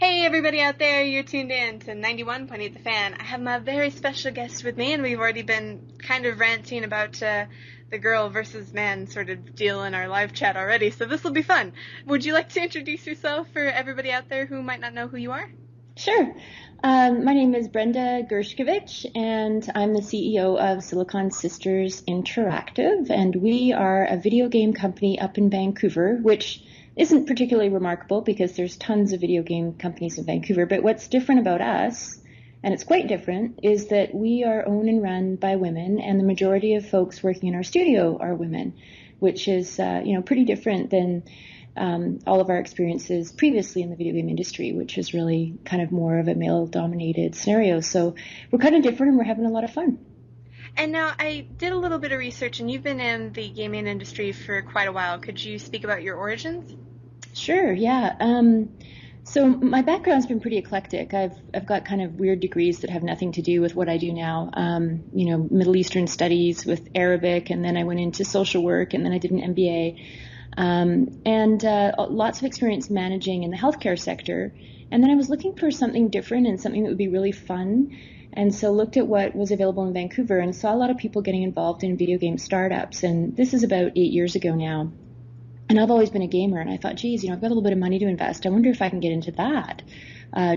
Hey everybody out there, you're tuned in to 91.8 The Fan. I have my very special guest with me, and we've already been kind of ranting about the girl versus man sort of deal in our live chat already, so this will be fun. Would you like to introduce yourself for everybody out there who might not know who you are? Sure. My name is Brenda Gershkovitch, and I'm the CEO of Silicon Sisters Interactive, and we are a video game company up in Vancouver, which isn't particularly remarkable because there's tons of video game companies in Vancouver. But what's different about us, and it's quite different, is that we are owned and run by women, and the majority of folks working in our studio are women, which is pretty different than all of our experiences previously in the video game industry, which is really kind of more of a male-dominated scenario. So we're kind of different, and we're having a lot of fun. And now I did a little bit of research, and you've been in the gaming industry for quite a while. Could you speak about your origins? Sure, yeah. So my background's been pretty eclectic. I've got kind of weird degrees that have nothing to do with what I do now. Middle Eastern studies with Arabic, and then I went into social work, and then I did an MBA. And lots of experience managing in the healthcare sector. And then I was looking for something different and something that would be really fun. And so looked at what was available in Vancouver and saw a lot of people getting involved in video game startups. And this is about 8 years ago now. And I've always been a gamer, and I thought, geez, I've got a little bit of money to invest. I wonder if I can get into that,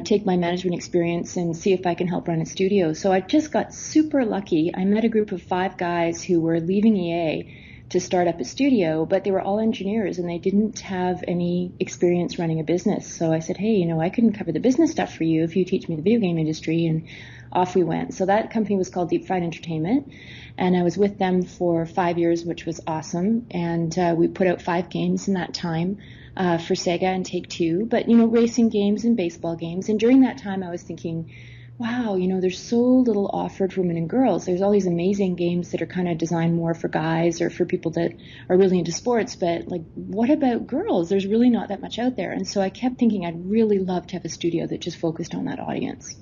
take my management experience and see if I can help run a studio. So I just got super lucky. I met a group of 5 guys who were leaving EA to start up a studio, but they were all engineers and they didn't have any experience running a business. So I said, hey, I can cover the business stuff for you if you teach me the video game industry, and off we went. So that company was called Deep Fried Entertainment, and I was with them for 5 years, which was awesome. And we put out 5 games in that time for Sega and Take-Two, but racing games and baseball games. And during that time I was thinking, wow, there's so little offered for women and girls. There's all these amazing games that are kind of designed more for guys or for people that are really into sports, but what about girls? There's really not that much out there. And so I kept thinking I'd really love to have a studio that just focused on that audience.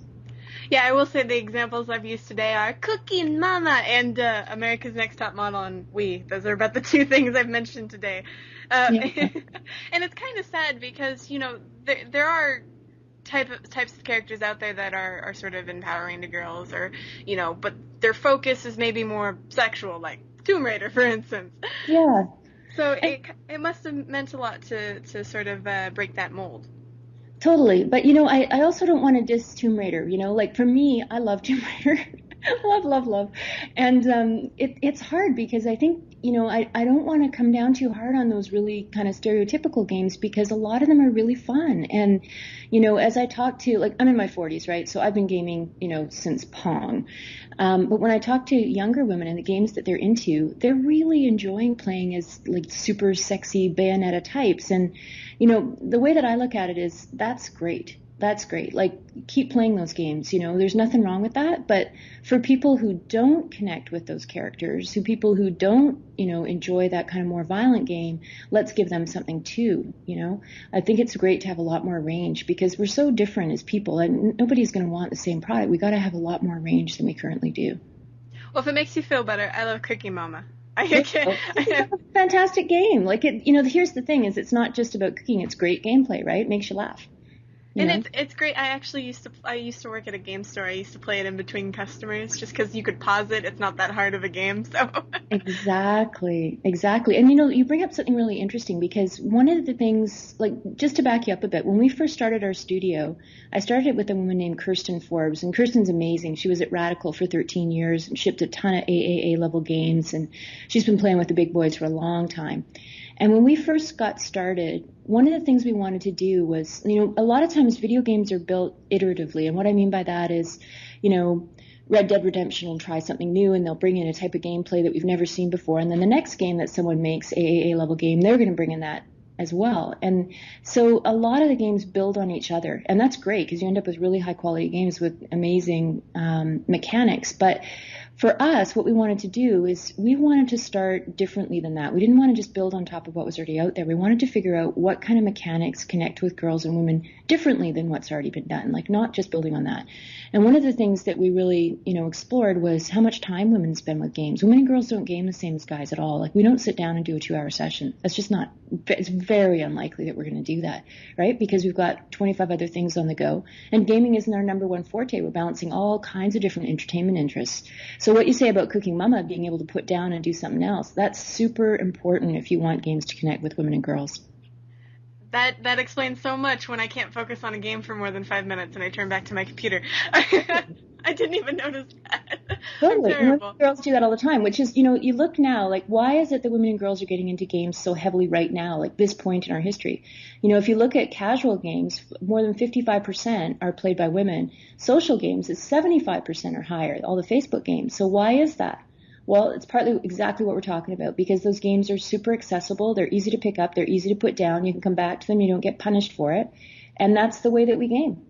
Yeah, I will say the examples I've used today are Cooking Mama and America's Next Top Model and We. Those are about the 2 things I've mentioned today. Yeah. And it's kind of sad because, there are types of characters out there that are sort of empowering to girls, or but their focus is maybe more sexual, like Tomb Raider, for instance. Yeah. So it must have meant a lot to sort of break that mold. Totally. But, I also don't want to diss Tomb Raider. For me, I love Tomb Raider. Love, love, love. And it's hard because I think, I don't want to come down too hard on those really kind of stereotypical games, because a lot of them are really fun. And, as I talk to, I'm in my 40s, right? So I've been gaming, since Pong. But when I talk to younger women and the games that they're into, they're really enjoying playing as super sexy Bayonetta types. And, the way that I look at it is that's great. That's great. Keep playing those games. There's nothing wrong with that. But for people who don't connect with those characters, people who don't, enjoy that kind of more violent game, let's give them something too. I think it's great to have a lot more range because we're so different as people, and nobody's going to want the same product. We got to have a lot more range than we currently do. Well, if it makes you feel better, I love Cooking Mama. It's a fantastic game. Here's the thing: is it's not just about cooking; it's great gameplay, right? It makes you laugh. And it's great. I actually used to work at a game store. I used to play it in between customers just because you could pause it. It's not that hard of a game, so. Exactly. And you bring up something really interesting, because one of the things, just to back you up a bit, when we first started our studio, I started it with a woman named Kirsten Forbes, and Kirsten's amazing. She was at Radical for 13 years and shipped a ton of AAA level games, and she's been playing with the big boys for a long time. And when we first got started, one of the things we wanted to do was, a lot of times video games are built iteratively. And what I mean by that is, Red Dead Redemption will try something new and they'll bring in a type of gameplay that we've never seen before. And then the next game that someone makes, AAA level game, they're going to bring in that as well. And so a lot of the games build on each other. And that's great because you end up with really high quality games with amazing mechanics. But For us, what we wanted to do is we wanted to start differently than that. We didn't want to just build on top of what was already out there. We wanted to figure out what kind of mechanics connect with girls and women differently than what's already been done, like not just building on that. And one of the things that we really, explored was how much time women spend with games. Women and girls don't game the same as guys at all. Like we don't sit down and do a 2-hour session. That's just not, it's very unlikely that we're going to do that, right? Because we've got 25 other things on the go. And gaming isn't our number one forte. We're balancing all kinds of different entertainment interests. So what you say about Cooking Mama being able to put down and do something else, that's super important if you want games to connect with women and girls. That explains so much when I can't focus on a game for more than 5 minutes and I turn back to my computer. I didn't even notice that. Totally. I'm terrible. And girls do that all the time, which is, you look now, like, why is it that women and girls are getting into games so heavily right now, like this point in our history? If you look at casual games, more than 55% are played by women. Social games is 75% or higher, all the Facebook games. So why is that? Well, it's partly exactly what we're talking about, because those games are super accessible. They're easy to pick up. They're easy to put down. You can come back to them. You don't get punished for it. And that's the way that we game.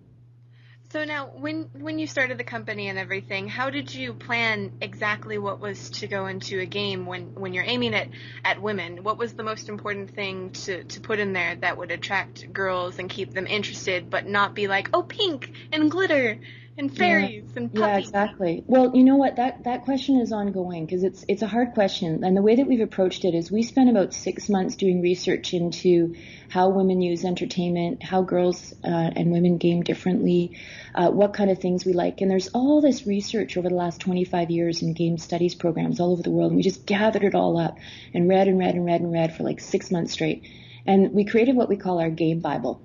So now, when you started the company and everything, how did you plan exactly what was to go into a game when you're aiming it at women? What was the most important thing to put in there that would attract girls and keep them interested, but not be like, oh, pink and glitter and fairies and puppies? Yeah, exactly. Well, you know what? That question is ongoing because it's a hard question. And the way that we've approached it is we spent about 6 months doing research into how women use entertainment, how girls and women game differently, what kind of things we like. And there's all this research over the last 25 years in game studies programs all over the world. And we just gathered it all up and read and read and read and read for like 6 months straight. And we created what we call our game Bible.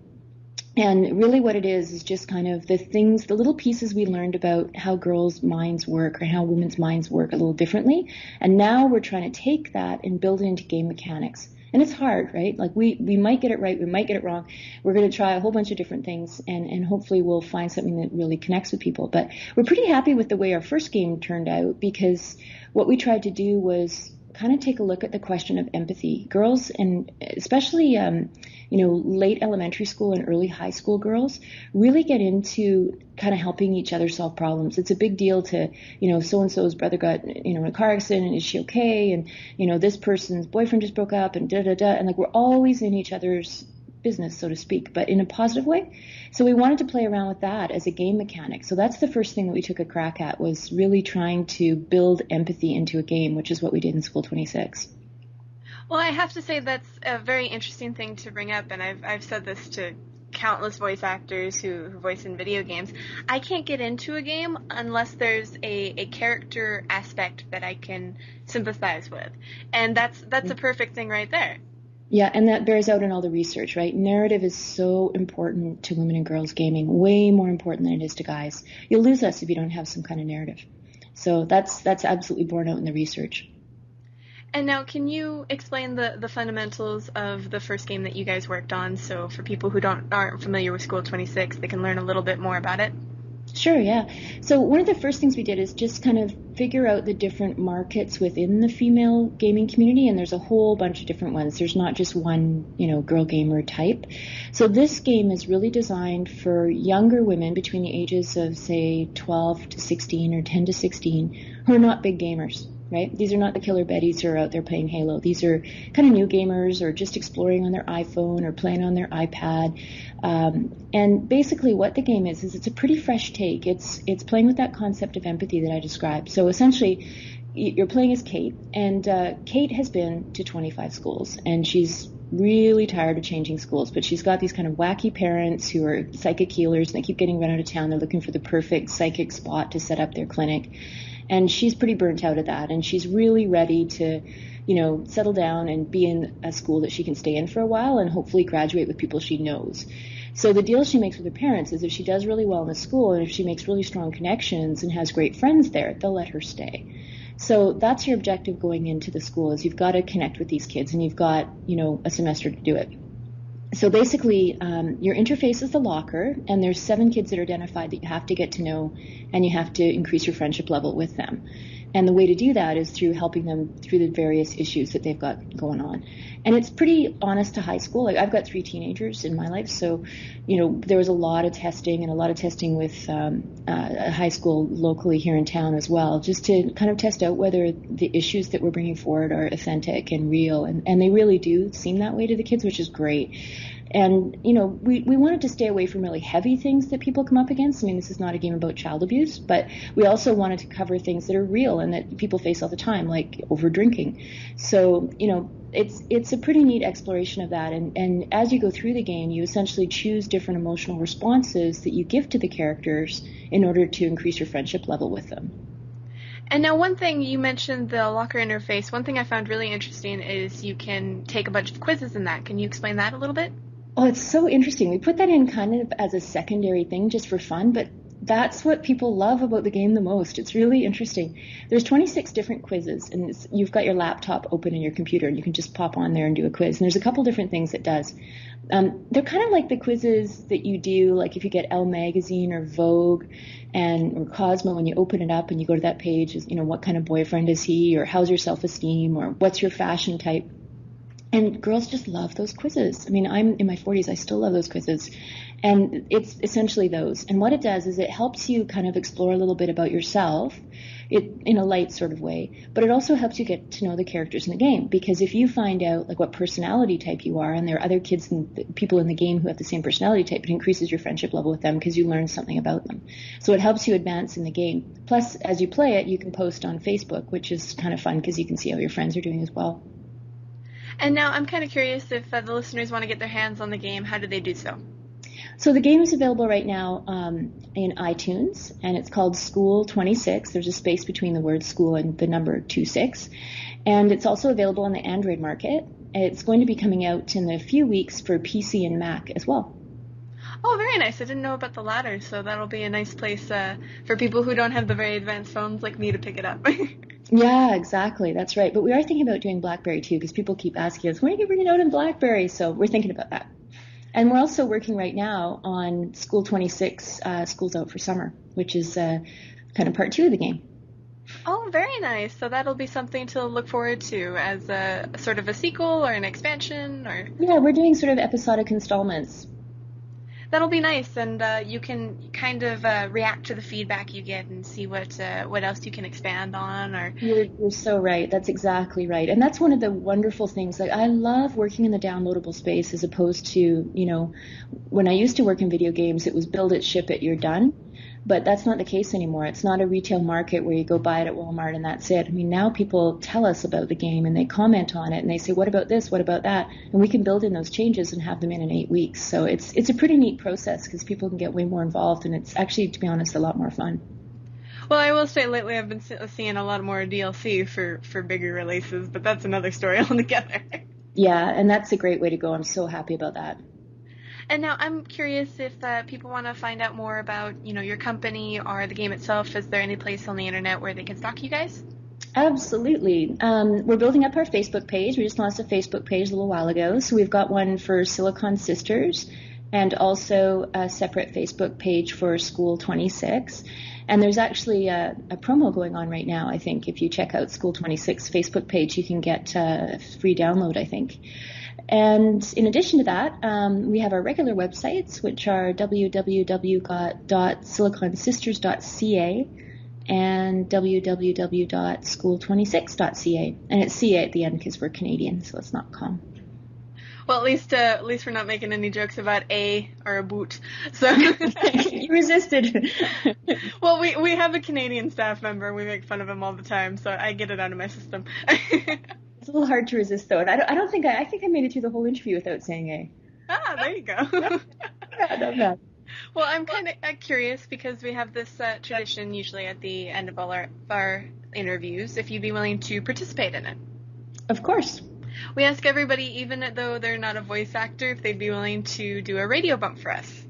And really what it is just kind of the little pieces we learned about how girls' minds work or how women's minds work a little differently. And now we're trying to take that and build it into game mechanics. And it's hard, right? Like we might get it right, we might get it wrong. We're going to try a whole bunch of different things and hopefully we'll find something that really connects with people. But we're pretty happy with the way our first game turned out because what we tried to do was kind of take a look at the question of empathy. Girls, and especially late elementary school and early high school girls, really get into kind of helping each other solve problems. It's a big deal to, so-and-so's brother got, in a car accident and is she okay? And, this person's boyfriend just broke up and da-da-da. And like we're always in each other's business, so to speak, but in a positive way. So we wanted to play around with that as a game mechanic. So that's the first thing that we took a crack at, was really trying to build empathy into a game, which is what we did in School 26. Well, I have to say that's a very interesting thing to bring up, and I've said this to countless voice actors who voice in video games. I can't get into a game unless there's a character aspect that I can sympathize with, and that's a perfect thing right there. Yeah, and that bears out in all the research, right? Narrative is so important to women and girls gaming, way more important than it is to guys. You'll lose us if you don't have some kind of narrative. So that's absolutely borne out in the research. And now, can you explain the fundamentals of the first game that you guys worked on, so for people who aren't familiar with School 26, they can learn a little bit more about it? Sure, yeah. So one of the first things we did is just kind of figure out the different markets within the female gaming community, and there's a whole bunch of different ones. There's not just one, girl gamer type. So this game is really designed for younger women between the ages of, say, 12 to 16 or 10 to 16 who are not big gamers. Right? These are not the killer Bettys who are out there playing Halo. These are kind of new gamers or just exploring on their iPhone or playing on their iPad. And basically what the game is it's a pretty fresh take. It's playing with that concept of empathy that I described. So essentially, you're playing as Kate, and Kate has been to 25 schools, and she's really tired of changing schools, but she's got these kind of wacky parents who are psychic healers, and they keep getting run out of town. They're looking for the perfect psychic spot to set up their clinic. And she's pretty burnt out of that, and she's really ready to, settle down and be in a school that she can stay in for a while and hopefully graduate with people she knows. So the deal she makes with her parents is if she does really well in the school and if she makes really strong connections and has great friends there, they'll let her stay. So that's your objective going into the school, is you've got to connect with these kids, and you've got, a semester to do it. So basically, your interface is the locker, and there's 7 kids that are identified that you have to get to know, and you have to increase your friendship level with them. And the way to do that is through helping them through the various issues that they've got going on. And it's pretty honest to high school. Like, I've got 3 teenagers in my life, so, there was a lot of testing with a high school locally here in town as well, just to kind of test out whether the issues that we're bringing forward are authentic and real. And they really do seem that way to the kids, which is great. And, we wanted to stay away from really heavy things that people come up against. I mean, this is not a game about child abuse, but we also wanted to cover things that are real and that people face all the time, like over drinking. So, it's a pretty neat exploration of that. And as you go through the game, you essentially choose different emotional responses that you give to the characters in order to increase your friendship level with them. And now, one thing you mentioned, the locker interface, one thing I found really interesting is you can take a bunch of quizzes in that. Can you explain that a little bit? Oh, it's so interesting. We put that in kind of as a secondary thing just for fun, but that's what people love about the game the most. It's really interesting. There's 26 different quizzes, and you've got your laptop open in your computer, and you can just pop on there and do a quiz. And there's a couple different things it does. They're kind of like the quizzes that you do, like if you get Elle magazine or Vogue or Cosmo, when you open it up and you go to that page, what kind of boyfriend is he, or how's your self-esteem, or what's your fashion type. And girls just love those quizzes. I mean, I'm in my 40s. I still love those quizzes. And it's essentially those. And what it does is it helps you kind of explore a little bit about yourself in a light sort of way. But it also helps you get to know the characters in the game. Because if you find out like what personality type you are, and there are other kids and people in the game who have the same personality type, it increases your friendship level with them because you learn something about them. So it helps you advance in the game. Plus, as you play it, you can post on Facebook, which is kind of fun because you can see how your friends are doing as well. And now I'm kind of curious if the listeners want to get their hands on the game, how do they do so? So the game is available right now in iTunes, and it's called School 26. There's a space between the word school and the number 26. And it's also available on the Android market. It's going to be coming out in a few weeks for PC and Mac as well. Oh, very nice. I didn't know about the latter, so that'll be a nice place for people who don't have the very advanced phones like me to pick it up. Yeah, exactly. That's right. But we are thinking about doing BlackBerry too, because people keep asking us, when are you bringing it out in BlackBerry? So we're thinking about that. And we're also working right now on School 26, School's Out for Summer, which is kind of part 2 of the game. Oh, very nice. So that'll be something to look forward to as a sort of a sequel or an expansion, or... Yeah, we're doing sort of episodic installments. That'll be nice, and you can kind of react to the feedback you get and see what else you can expand on. Or You're so right. That's exactly right. And that's one of the wonderful things. Like, I love working in the downloadable space as opposed to, when I used to work in video games, it was build it, ship it, you're done. But that's not the case anymore. It's not a retail market where you go buy it at Walmart and that's it. I mean, now people tell us about the game and they comment on it and they say, what about this? What about that? And we can build in those changes and have them in 8 weeks. So it's a pretty neat process because people can get way more involved, and it's actually, to be honest, a lot more fun. Well, I will say lately I've been seeing a lot more DLC for bigger releases, but that's another story altogether. Yeah, and that's a great way to go. I'm so happy about that. And now I'm curious if people want to find out more about, your company or the game itself. Is there any place on the internet where they can stalk you guys? Absolutely. We're building up our Facebook page. We just launched a Facebook page a little while ago. So we've got one for Silicon Sisters and also a separate Facebook page for School 26. And there's actually a promo going on right now, I think. If you check out School 26 Facebook page, you can get a free download, I think. And in addition to that, we have our regular websites, which are www.siliconsisters.ca and www.school26.ca. And it's CA at the end because we're Canadian, so it's not com. Well, at least we're not making any jokes about a or a boot. So you resisted. Well, we have a Canadian staff member. We make fun of him all the time, so I get it out of my system. It's a little hard to resist, though, and I think I made it through the whole interview without saying A. Ah, there you go. Yeah, not bad. Well, I'm kind of curious because we have this tradition usually at the end of all our interviews, if you'd be willing to participate in it. Of course. We ask everybody, even though they're not a voice actor, if they'd be willing to do a radio bump for us.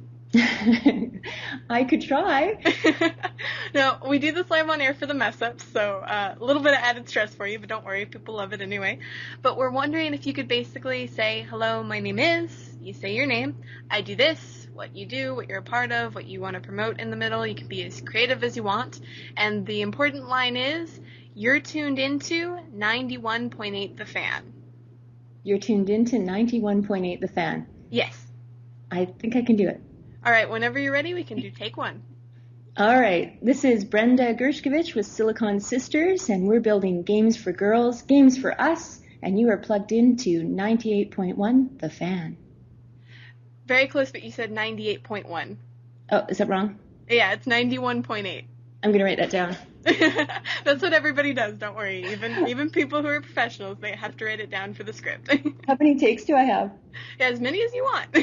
I could try. No, we do this live on air for the mess ups, so a little bit of added stress for you, but don't worry, people love it anyway. But we're wondering if you could basically say, hello, my name is, you say your name, I do this, what you do, what you're a part of, what you want to promote in the middle. You can be as creative as you want. And the important line is, You're tuned into 91.8 The Fan. You're tuned into 91.8 The Fan. Yes. I think I can do it. All right, whenever you're ready, we can do take one. All right, this is Brenda Gershkovitch with Silicon Sisters, and we're building games for girls, games for us, and you are plugged into 98.1 The Fan. Very close, but you said 98.1. Oh, is that wrong? Yeah, it's 91.8. I'm going to write that down. That's what everybody does, don't worry. Even people who are professionals, they have to write it down for the script. How many takes do I have? Yeah, as many as you want.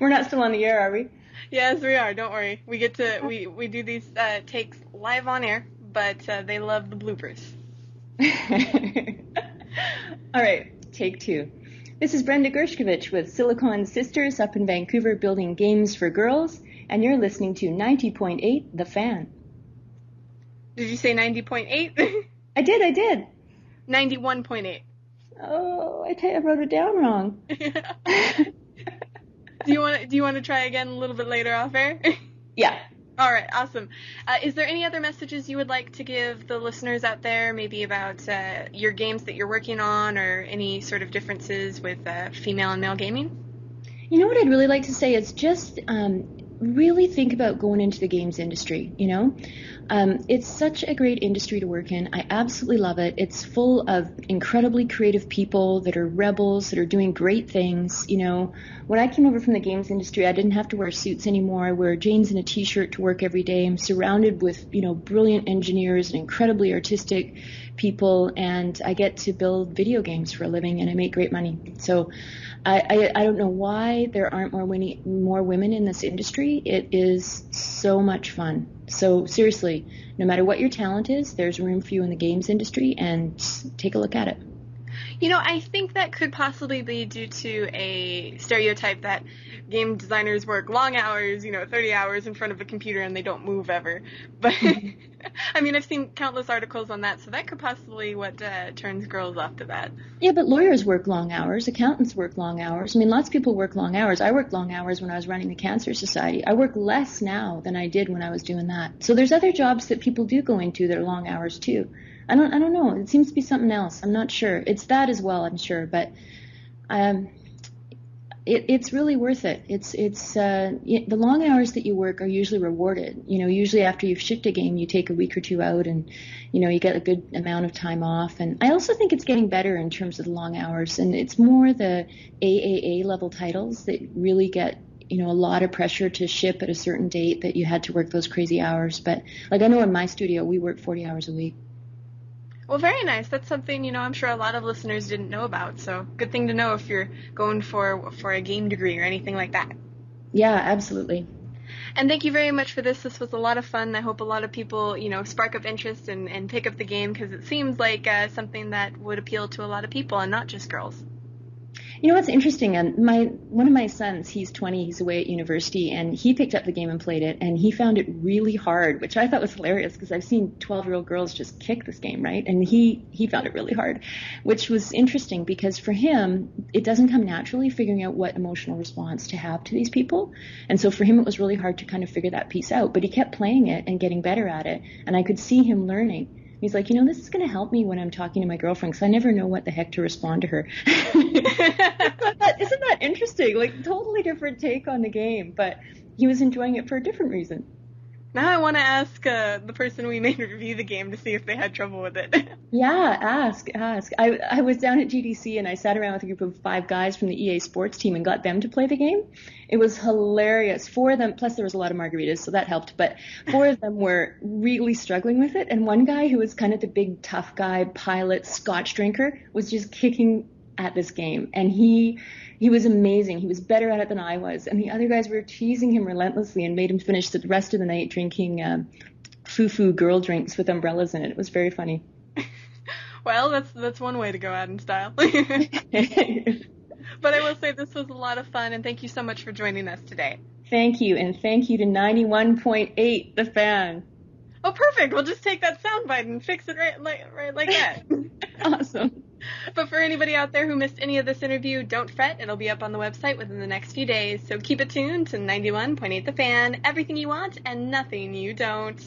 We're not still on the air, are we? Yes, we are, don't worry. We get to, we do these takes live on air, but they love the bloopers. All right, take two. This is Brenda Gershkovitch with Silicon Sisters up in Vancouver building games for girls, and you're listening to 90.8 The Fan. Did you say 90.8? I did. 91.8. Oh, I wrote it down wrong. Do you want to try again a little bit later off air? Yeah. All right, awesome. Is there any other messages you would like to give the listeners out there, maybe about your games that you're working on, or any sort of differences with female and male gaming? You know what I'd really like to say is just really think about going into the games industry, you know? It's such a great industry to work in. I absolutely love it. It's full of incredibly creative people that are rebels, that are doing great things, you know? When I came over from the games industry, I didn't have to wear suits anymore. I wear jeans and a t-shirt to work every day. I'm surrounded with, you know, brilliant engineers and incredibly artistic people, and I get to build video games for a living, and I make great money. So I don't know why there aren't more women in this industry. It is so much fun. So seriously, no matter what your talent is, there's room for you in the games industry, and take a look at it. You know, I think that could possibly be due to a stereotype that game designers work long hours, 30 hours in front of a computer and they don't move ever. But, I mean, I've seen countless articles on that, so that could possibly what turns girls off to that. Yeah, but lawyers work long hours. Accountants work long hours. I mean, lots of people work long hours. I worked long hours when I was running the Cancer Society. I work less now than I did when I was doing that. So there's other jobs that people do go into that are long hours, too. I don't know. It seems to be something else. I'm not sure. It's that as well, I'm sure. But it's really worth it. The long hours that you work are usually rewarded. Usually after you've shipped a game, you take a week or two out, and you get a good amount of time off. And I also think it's getting better in terms of the long hours. And it's more the AAA level titles that really get a lot of pressure to ship at a certain date that you had to work those crazy hours. But like I know in my studio, we work 40 hours a week. Well, very nice. That's something, I'm sure a lot of listeners didn't know about. So good thing to know if you're going for a game degree or anything like that. Yeah, absolutely. And thank you very much for this. This was a lot of fun. I hope a lot of people, spark up interest and pick up the game, because it seems like something that would appeal to a lot of people and not just girls. You know what's interesting? One of my sons, he's 20, he's away at university, and he picked up the game and played it, and he found it really hard, which I thought was hilarious because I've seen 12-year-old girls just kick this game, right? And he found it really hard, which was interesting because for him, it doesn't come naturally figuring out what emotional response to have to these people. And so for him, it was really hard to kind of figure that piece out, but he kept playing it and getting better at it, and I could see him learning. He's like, this is going to help me when I'm talking to my girlfriend because I never know what the heck to respond to her. Isn't that interesting? Like, totally different take on the game, but he was enjoying it for a different reason. Now I want to ask the person we made review the game to see if they had trouble with it. Yeah, ask. I was down at GDC and I sat around with a group of 5 guys from the EA Sports team and got them to play the game. It was hilarious. 4 of them, plus there was a lot of margaritas, so that helped, but 4 of them were really struggling with it, and one guy who was kind of the big tough guy, pilot, scotch drinker, was just kicking at this game, and he was amazing. He was better at it than I was, and the other guys were teasing him relentlessly and made him finish the rest of the night drinking foo-foo girl drinks with umbrellas in it. It was very funny. Well, that's one way to go out in style. But I will say this was a lot of fun, and thank you so much for joining us today. Thank you, and thank you to 91.8 The Fan. Oh, perfect. We'll just take that soundbite and fix it right like that. Awesome. But for anybody out there who missed any of this interview, don't fret. It'll be up on the website within the next few days. So keep it tuned to 91.8 The Fan, everything you want and nothing you don't.